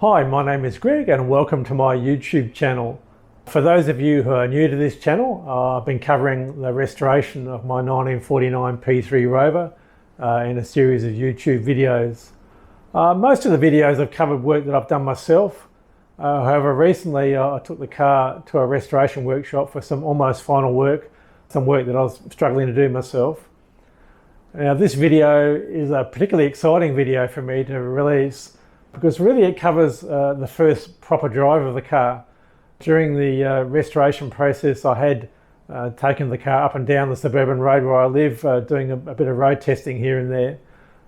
Hi, my name is Greg and welcome to my YouTube channel. For those of you who are new to this channel, I've been covering the restoration of my 1949 P3 Rover in a series of YouTube videos. Most of the videos have covered work that I've done myself. However, recently I took the car to a restoration workshop for some almost final work, some work that I was struggling to do myself. Now this video is a particularly exciting video for me to release because really it covers the first proper drive of the car. During the restoration process, I had taken the car up and down the suburban road where I live, doing a bit of road testing here and there.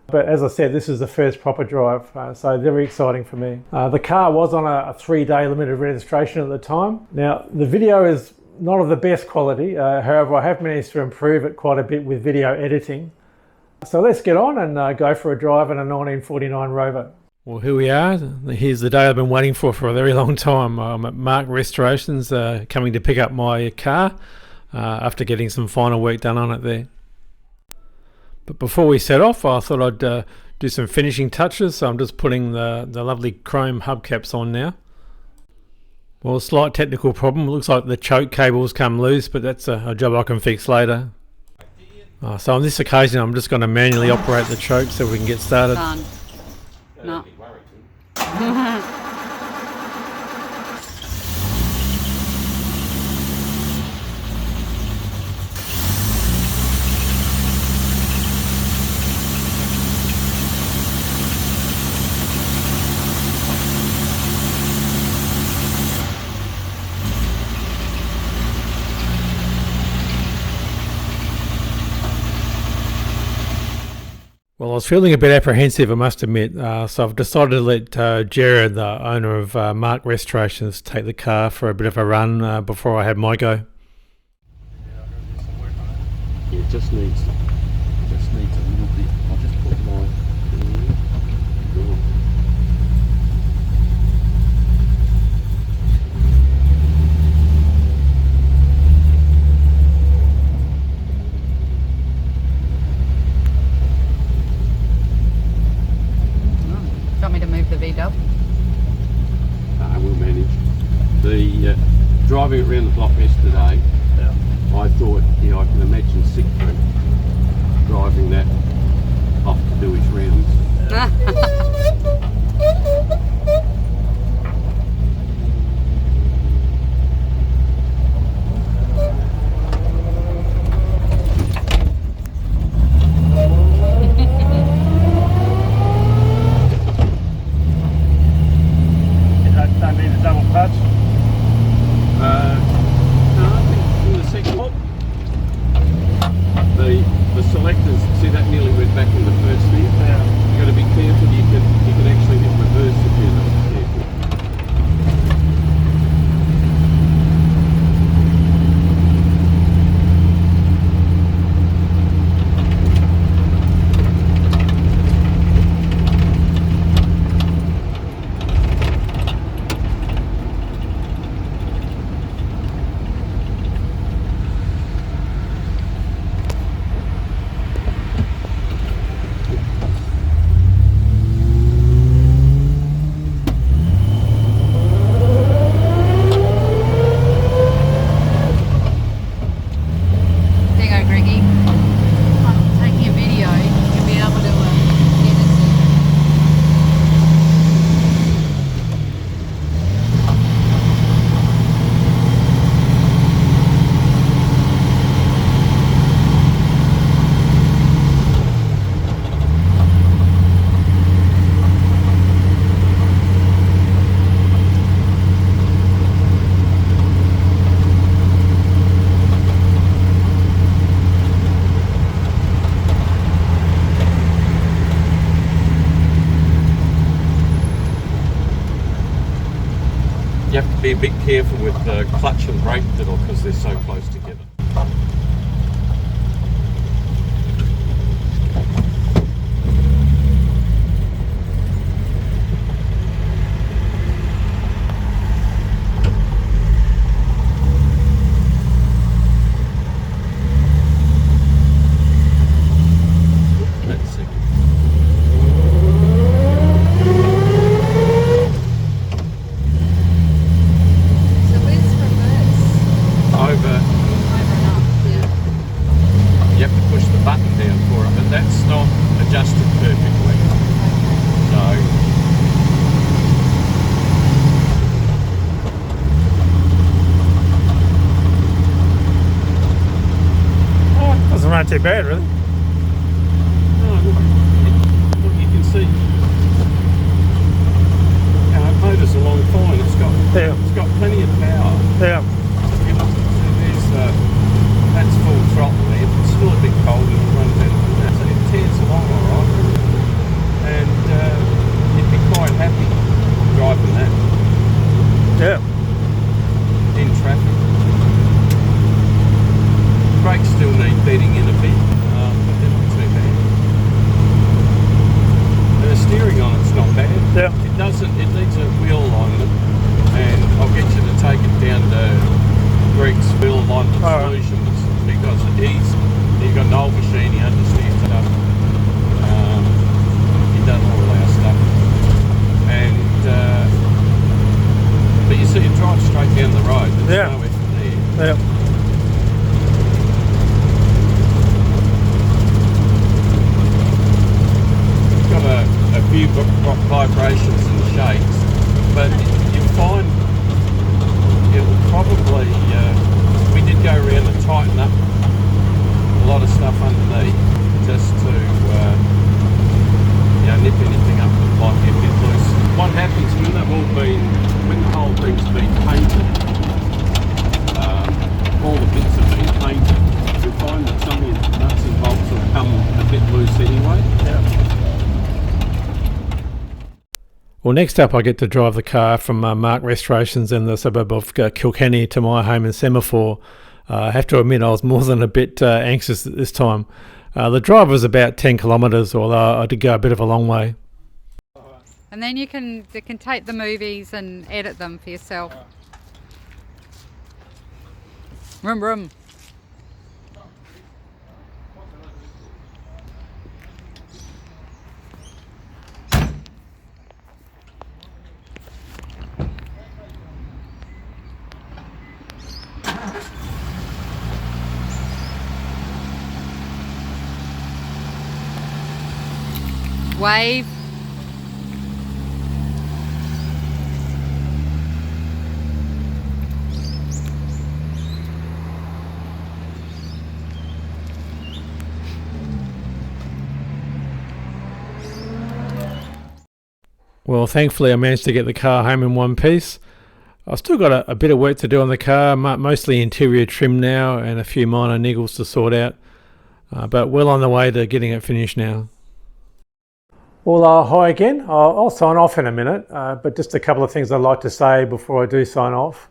But as I said, this is the first proper drive, so very exciting for me. The car was on a 3-day limited registration at the time. Now, the video is not of the best quality, however, I have managed to improve it quite a bit with video editing. So let's get on and go for a drive in a 1949 Rover. Well, here we are. Here's the day I've been waiting for a very long time. I'm at Mark Restorations, coming to pick up my car after getting some final work done on it there. But before we set off, I thought I'd do some finishing touches, so I'm just putting the lovely chrome hubcaps on now. Well, a slight technical problem. It looks like the choke cable's come loose, but that's a job I can fix later. So on this occasion, I'm just going to manually operate the choke so we can get started. Done. No. Well, I was feeling a bit apprehensive, I must admit, so I've decided to let Jared, the owner of Mark Restorations, take the car for a bit of a run before I have my go. Yeah, it just needs a little bit. I'll just put my Want me to move the V-dub? we'll manage. The driving it around the block yesterday, I thought, I can imagine Siegfried driving that off to do his rounds. Don't need a double clutch? No, I think in the second hop, the selectors, see that nearly went back in the first thing? Yeah. You've got to be careful, you can actually hit reverse if you're not careful. You have to be a bit careful with the clutch and brake pedal because they're so close together. down for it, but that's not adjusted perfectly. So Doesn't run too bad, really. no, look, you can see it motors along fine. It's got plenty of power. Yeah. You know, so that's full throttle there, but it's still a bit cold and it runs out of that. So it tears along alright. And you'd be quite happy driving that. Yeah. In traffic. Brakes still need bedding in a bit, but they're not too bad. And the steering on it's not bad. Yeah. It needs a wheel alignment, and I'll get you to take it down to Greg's wheel alignment solutions, because he's got an old machine, he understands stuff. He does all our stuff. And but you see it drives straight down the road. There's no effort there. Yeah. Got a few vibrations and shakes, but you'll find it'll probably, we did go around and tighten up a lot of stuff underneath just to nip anything up that might get a bit loose. What happens when the whole thing's been painted, all the bits have been painted, you'll find that some of the nuts and bolts will come a bit loose anyway. Yeah. Well, next up I get to drive the car from Mark Restorations in the suburb of Kilkenny to my home in Semaphore. I have to admit I was more than a bit anxious at this time. The drive was about 10 kilometres, although I did go a bit of a long way. And then you can take the movies and edit them for yourself. Vroom vroom. Wave. Well, thankfully I managed to get the car home in one piece. I've still got a bit of work to do on the car, mostly interior trim now and a few minor niggles to sort out, but well on the way to getting it finished now. Well, hi again. I'll sign off in a minute, but just a couple of things I'd like to say before I do sign off.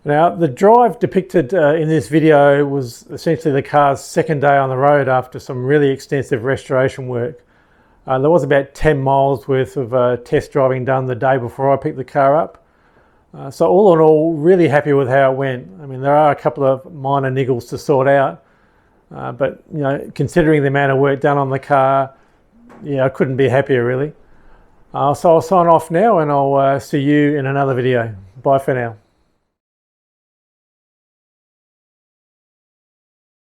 Now, the drive depicted in this video was essentially the car's second day on the road after some really extensive restoration work. There was about 10 miles worth of test driving done the day before I picked the car up. So all in all, really happy with how it went. I mean, there are a couple of minor niggles to sort out, but considering the amount of work done on the car, I couldn't be happier really. So I'll sign off now and I'll see you in another video. Bye for now.